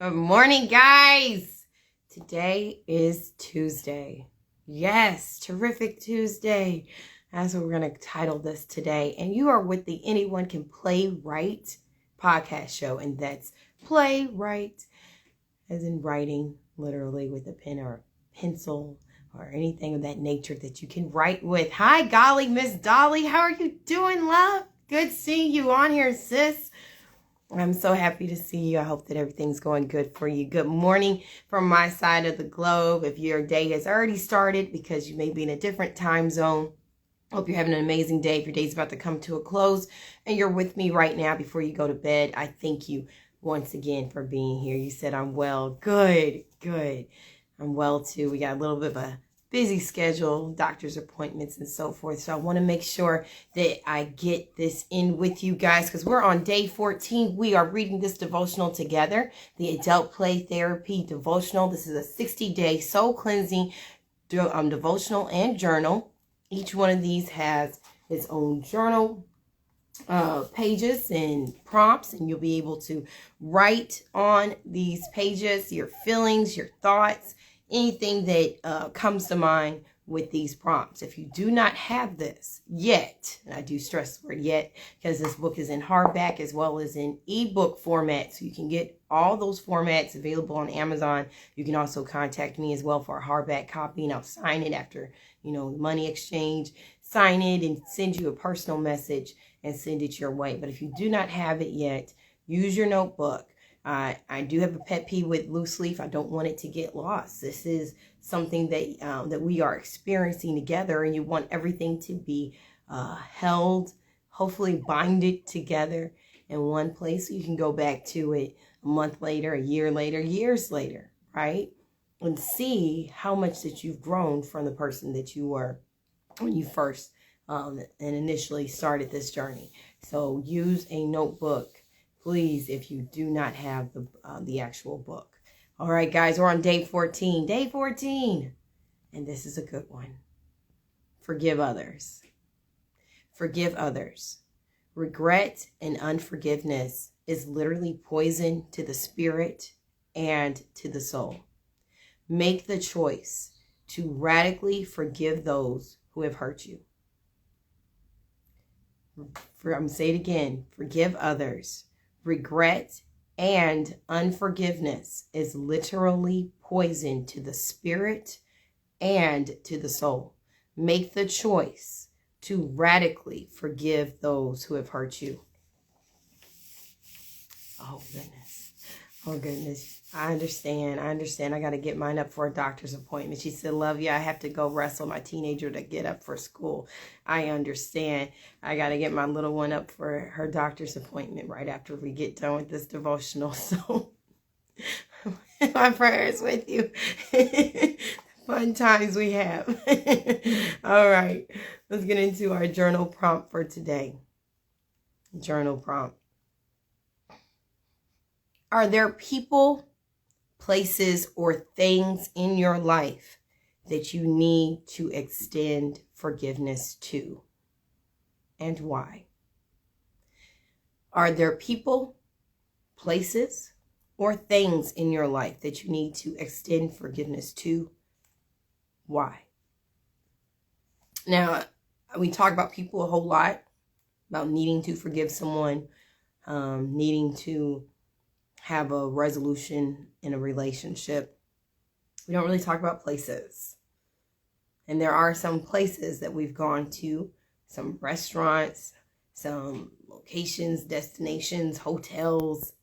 Good morning, guys. Today is Tuesday. Yes, terrific Tuesday. That's what we're going to title this today. And you are with the Anyone Can Playwrite podcast show. And that's Playwrite, as in writing, literally with a pen or pencil or anything of that nature that you can write with. Hi, golly, Miss Dolly. How are you doing, love? Good seeing you on here, sis. I'm so happy to see you. I hope that everything's going good for you. Good morning from my side of the globe. If your day has already started because you may be in a different time zone, hope you're having an amazing day. If your day's about to come to a close and you're with me right now before you go to bed, I thank you once again for being here. You said I'm well. Good. I'm well too. We got a little bit of a busy schedule, doctor's appointments and so forth. So I want to make sure that I get this in with you guys because we're on day 14. We are reading this devotional together, the Adult Play Therapy Devotional. This is a 60-day soul cleansing devotional and journal. Each one of these has its own journal pages and prompts, and you'll be able to write on these pages your feelings, your thoughts, anything that comes to mind with these prompts. If you do not have this yet, and I do stress the word yet because this book is in hardback as well as in ebook format, so you can get all those formats available on Amazon. You can also contact me as well for a hardback copy, and I'll sign it after, money exchange, sign it and send you a personal message and send it your way. But if you do not have it yet, use your notebook. I do have a pet peeve with loose leaf. I don't want it to get lost. This is something that we are experiencing together, and you want everything to be held, hopefully binded together in one place so you can go back to it a month later, a year later, years later, right? And see how much that you've grown from the person that you were when you first and initially started this journey. So use a notebook, please, if you do not have the actual book. All right, guys, we're on day 14. Day 14. And this is a good one. Forgive others. Forgive others. Regret and unforgiveness is literally poison to the spirit and to the soul. Make the choice to radically forgive those who have hurt you. I'm going to say it again. Forgive others. Regret and unforgiveness is literally poison to the spirit and to the soul. Make the choice to radically forgive those who have hurt you. Oh, goodness. I understand. I got to get mine up for a doctor's appointment. She said, love you, I have to go wrestle my teenager to get up for school. I understand. I got to get my little one up for her doctor's appointment right after we get done with this devotional. So my prayers with you. Fun times we have. All right. Let's get into our journal prompt for today. Journal prompt. Are there people, places, or things in your life that you need to extend forgiveness to? And why? Are there people, places, or things in your life that you need to extend forgiveness to? Why? Now, we talk about people a whole lot, about needing to forgive someone, needing to have a resolution in a relationship. We don't really talk about places. And there are some places that we've gone to, some restaurants, some locations, destinations, hotels,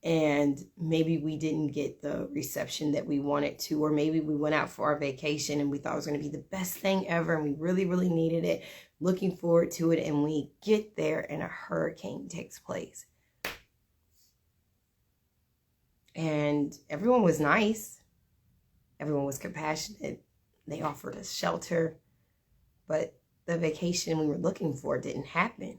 and maybe we didn't get the reception that we wanted to, or maybe we went out for our vacation and we thought it was going to be the best thing ever and we really, really needed it, looking forward to it, and we get there and a hurricane takes place. And everyone was nice. Everyone was compassionate. They offered us shelter. But the vacation we were looking for didn't happen.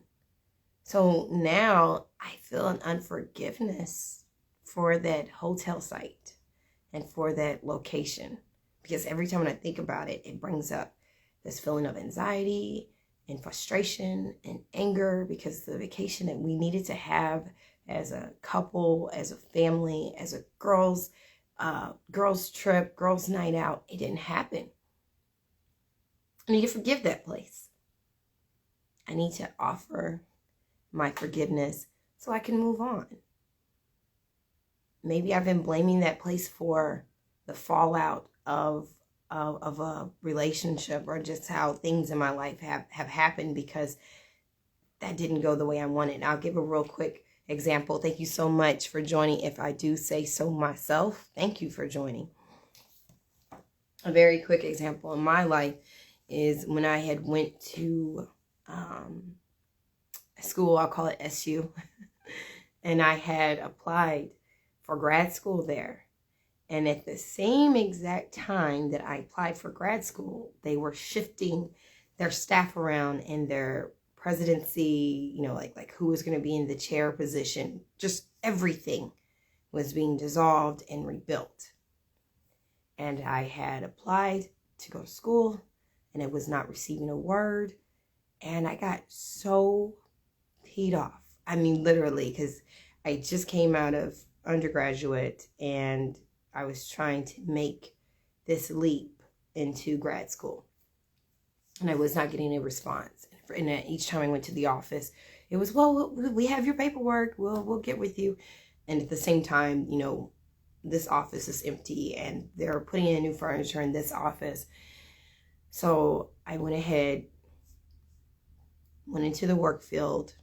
So now I feel an unforgiveness for that hotel site and for that location. Because every time when I think about it, it brings up this feeling of anxiety and frustration and anger, because the vacation that we needed to have as a couple, as a family, as a girls trip, girls night out. It didn't happen. I need to forgive that place. I need to offer my forgiveness so I can move on. Maybe I've been blaming that place for the fallout of a relationship, or just how things in my life have happened, because that didn't go the way I wanted. And I'll give a real quick example. Thank you so much for joining. If I do say so myself, thank you for joining. A very quick example in my life is when I had went to school, I'll call it SU, and I had applied for grad school there. And at the same exact time that I applied for grad school, they were shifting their staff around, and their presidency, like who was going to be in the chair position, just everything was being dissolved and rebuilt. And I had applied to go to school, and I was not receiving a word. And I got so peed off. I mean, literally, because I just came out of undergraduate and I was trying to make this leap into grad school. And I was not getting a response. And each time I went to the office, it was, well, we have your paperwork. We'll get with you. And at the same time, this office is empty and they're putting in new furniture in this office. So I went ahead, went into the work field,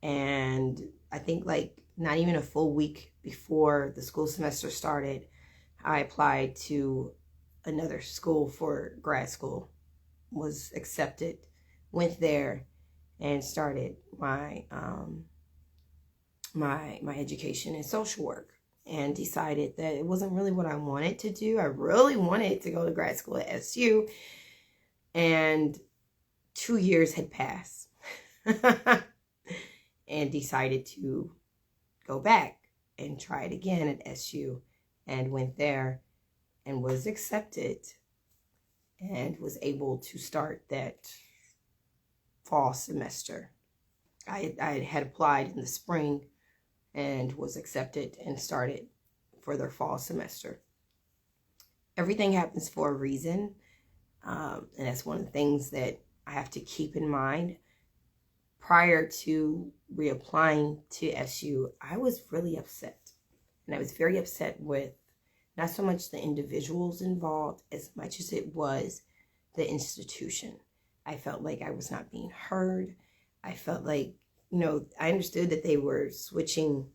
and I think like not even a full week before the school semester started, I applied to another school for grad school, was accepted, went there, and started my my education in social work, and decided that it wasn't really what I wanted to do. I really wanted to go to grad school at SU, and 2 years had passed and decided to go back and try it again at SU, and went there and was accepted and was able to start that fall semester. I had applied in the spring and was accepted and started for their fall semester. Everything happens for a reason, and that's one of the things that I have to keep in mind. Prior to reapplying to SU, I was really upset. And I was very upset with not so much the individuals involved as much as it was the institution. I felt like I was not being heard. I felt like, I understood that they were switching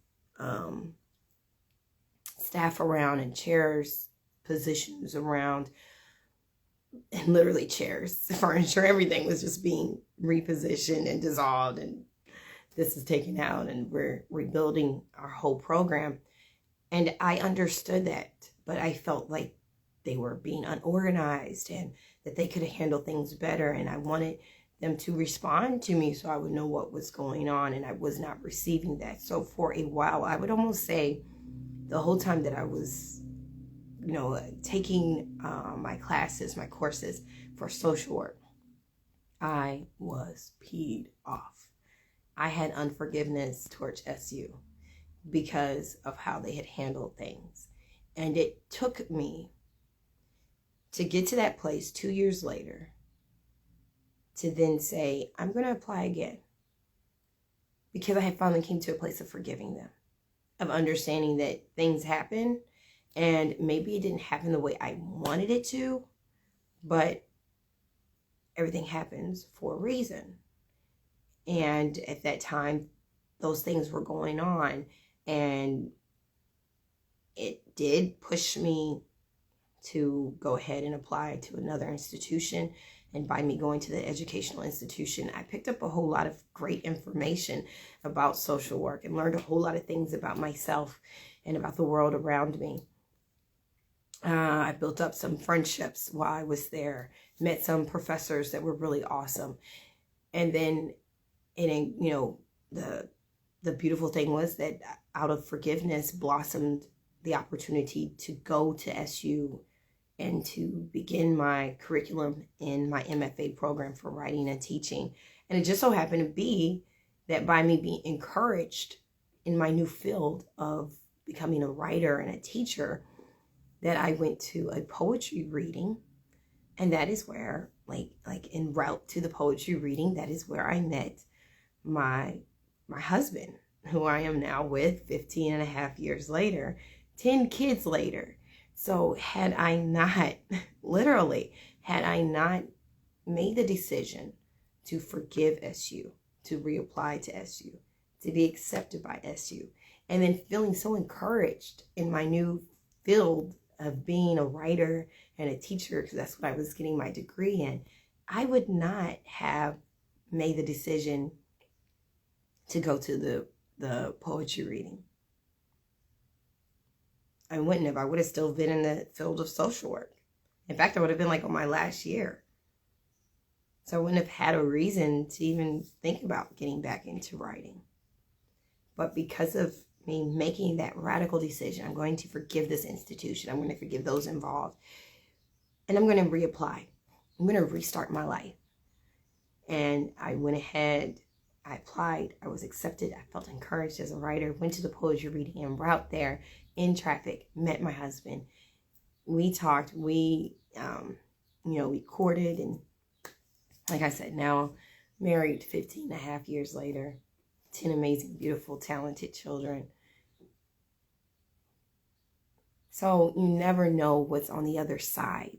staff around and chairs, positions around, and literally chairs, furniture, everything was just being repositioned and dissolved, and this is taken out, and we're rebuilding our whole program. And I understood that, but I felt like they were being unorganized and that they could have handled things better, and I wanted them to respond to me so I would know what was going on, and I was not receiving that. So for a while, I would almost say the whole time that I was taking my classes, my courses for social work, I was peed off. I had unforgiveness towards SU because of how they had handled things. And it took me to get to that place 2 years later to then say, I'm going to apply again. Because I had finally came to a place of forgiving them, of understanding that things happen. And maybe it didn't happen the way I wanted it to, but everything happens for a reason. And at that time, those things were going on, and it did push me to go ahead and apply to another institution. And by me going to the educational institution, I picked up a whole lot of great information about social work and learned a whole lot of things about myself and about the world around me. I built up some friendships while I was there, met some professors that were really awesome. And then, the beautiful thing was that out of forgiveness blossomed the opportunity to go to SU and to begin my curriculum in my MFA program for writing and teaching. And it just so happened to be that by me being encouraged in my new field of becoming a writer and a teacher that I went to a poetry reading. And that is where, like en route to the poetry reading, that is where I met my husband, who I am now with 15 and a half years later, 10 kids later. So had I not, literally, had I not made the decision to forgive SU, to reapply to SU, to be accepted by SU, and then feeling so encouraged in my new field of being a writer and a teacher, because that's what I was getting my degree in, I would not have made the decision to go to the poetry reading. I wouldn't have. I would have still been in the field of social work. In fact, I would have been like on my last year. So I wouldn't have had a reason to even think about getting back into writing. But because of me making that radical decision, I'm going to forgive this institution. I'm going to forgive those involved. And I'm going to reapply. I'm going to restart my life. And I went ahead, I applied, I was accepted, I felt encouraged as a writer, went to the poetry reading en route there, in traffic, met my husband. We talked, we courted, and like I said, now married 15 and a half years later, 10 amazing, beautiful, talented children. So you never know what's on the other side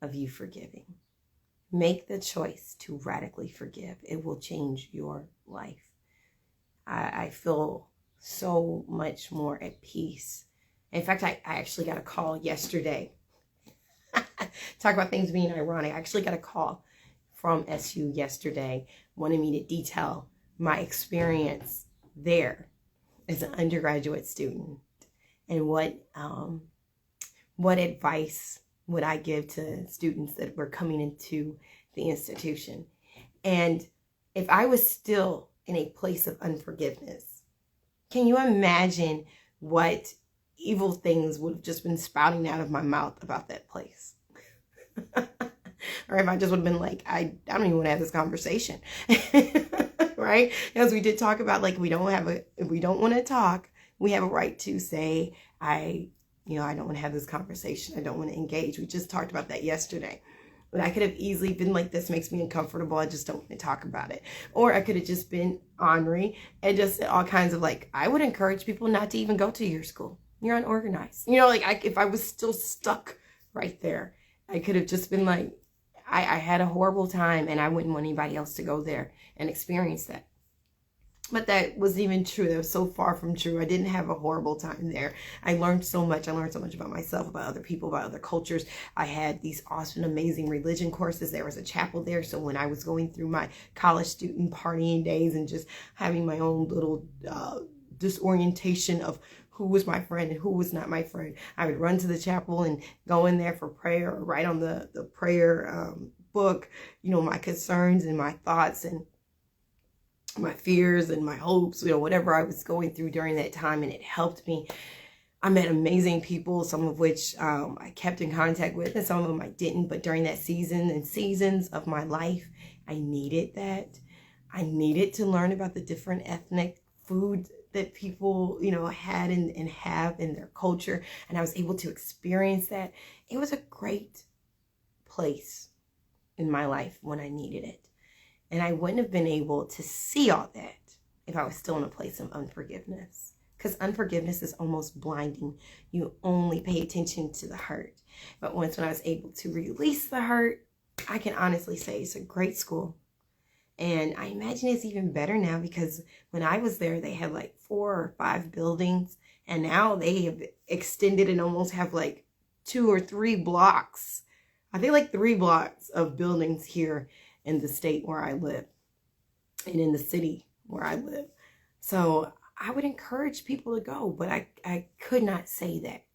of you forgiving. Make the choice to radically forgive. It will change your life. I feel so much more at peace. In fact, I actually got a call yesterday. Talk about things being ironic. I actually got a call from SU yesterday wanting me to detail my experience there as an undergraduate student and what advice would I give to students that were coming into the institution. And if I was still in a place of unforgiveness, can you imagine what evil things would have just been spouting out of my mouth about that place? Or if I just would have been like, I don't even want to have this conversation. Right? As we did talk about, like, if we don't want to talk, we have a right to say, I don't want to have this conversation. I don't want to engage. We just talked about that yesterday. But I could have easily been like, this makes me uncomfortable. I just don't want to talk about it. Or I could have just been ornery and just said all kinds of, like, I would encourage people not to even go to your school. You're unorganized. If I was still stuck right there, I could have just been like, I had a horrible time and I wouldn't want anybody else to go there and experience that. But that wasn't even true. That was so far from true. I didn't have a horrible time there. I learned so much. I learned so much about myself, about other people, about other cultures. I had these awesome, amazing religion courses. There was a chapel there. So when I was going through my college student partying days and just having my own little disorientation of who was my friend and who was not my friend, I would run to the chapel and go in there for prayer, or write on the prayer book, my concerns and my thoughts and my fears and my hopes, whatever I was going through during that time. And it helped me. I met amazing people, some of which I kept in contact with, and some of them I didn't. But during that season and seasons of my life, I needed that. I needed to learn about the different ethnic foods that people, had and have in their culture. And I was able to experience that. It was a great place in my life when I needed it. And I wouldn't have been able to see all that if I was still in a place of unforgiveness. Because unforgiveness is almost blinding. You only pay attention to the hurt. But when I was able to release the hurt, I can honestly say it's a great school. And I imagine it's even better now, because when I was there, they had like 4 or 5 buildings. And now they have extended and almost have like 2 or 3 blocks. I think like 3 blocks of buildings here in the state where I live and in the city where I live. So I would encourage people to go, but I could not say that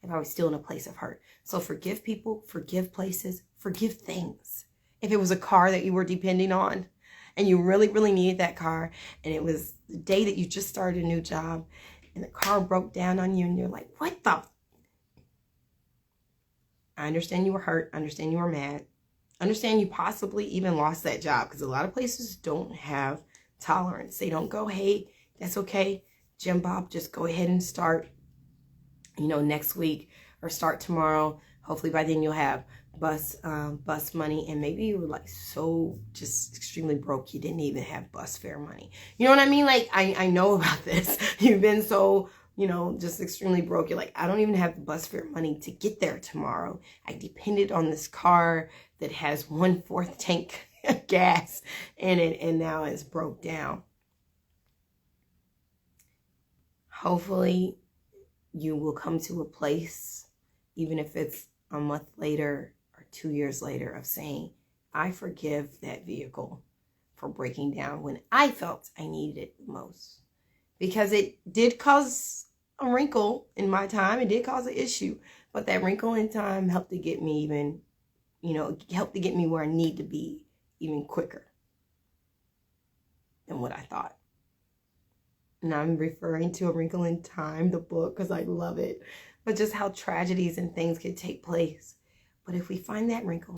if I was still in a place of hurt. So forgive people, forgive places, forgive things. If it was a car that you were depending on and you really, really needed that car, and it was the day that you just started a new job and the car broke down on you and you're like, what the? I understand you were hurt. I understand you were mad. Understand you possibly even lost that job, because a lot of places don't have tolerance. They don't go, hey, that's okay. Jim Bob, just go ahead and start, next week or start tomorrow. Hopefully by then you'll have bus money, and maybe you were like so just extremely broke you didn't even have bus fare money. You know what I mean? Like I know about this. You've been so, just extremely broke. You're like, I don't even have the bus fare money to get there tomorrow. I depended on this car that has 1/4 tank of gas in it, and now it's broke down. Hopefully you will come to a place, even if it's a month later or 2 years later, of saying, I forgive that vehicle for breaking down when I felt I needed it the most. Because it did cause a wrinkle in my time. It did cause an issue. But that wrinkle in time helped to get me even, helped to get me where I need to be even quicker than what I thought. And I'm referring to A Wrinkle in Time, the book, because I love it. But just how tragedies and things can take place. But if we find that wrinkle,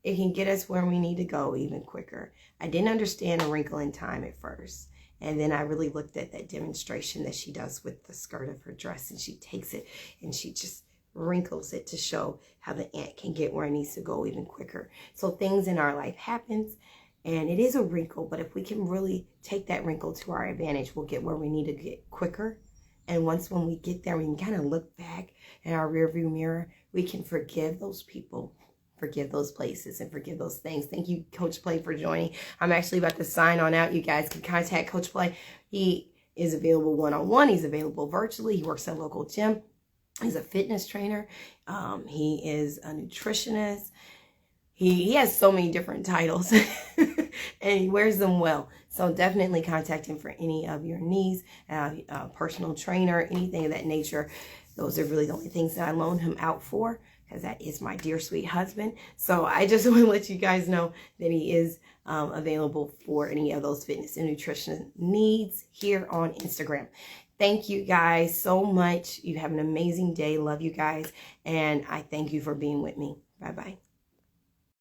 it can get us where we need to go even quicker. I didn't understand A Wrinkle in Time at first. And then I really looked at that demonstration that she does with the skirt of her dress. And she takes it and she just wrinkles it to show how the ant can get where it needs to go even quicker. So things in our life happens. And it is a wrinkle, but if we can really take that wrinkle to our advantage, we'll get where we need to get quicker. And when we get there, we can kind of look back in our rearview mirror. We can forgive those people, forgive those places, and forgive those things. Thank you, Coach Play, for joining. I'm actually about to sign on out. You guys can contact Coach Play. He is available one-on-one. He's available virtually. He works at a local gym. He's a fitness trainer. He is a nutritionist. He has so many different titles and he wears them well. So definitely contact him for any of your needs, personal trainer, anything of that nature. Those are really the only things that I loan him out for, because that is my dear sweet husband. So I just want to let you guys know that he is available for any of those fitness and nutrition needs here on Instagram. Thank you guys so much. You have an amazing day. Love you guys. And I thank you for being with me. Bye-bye.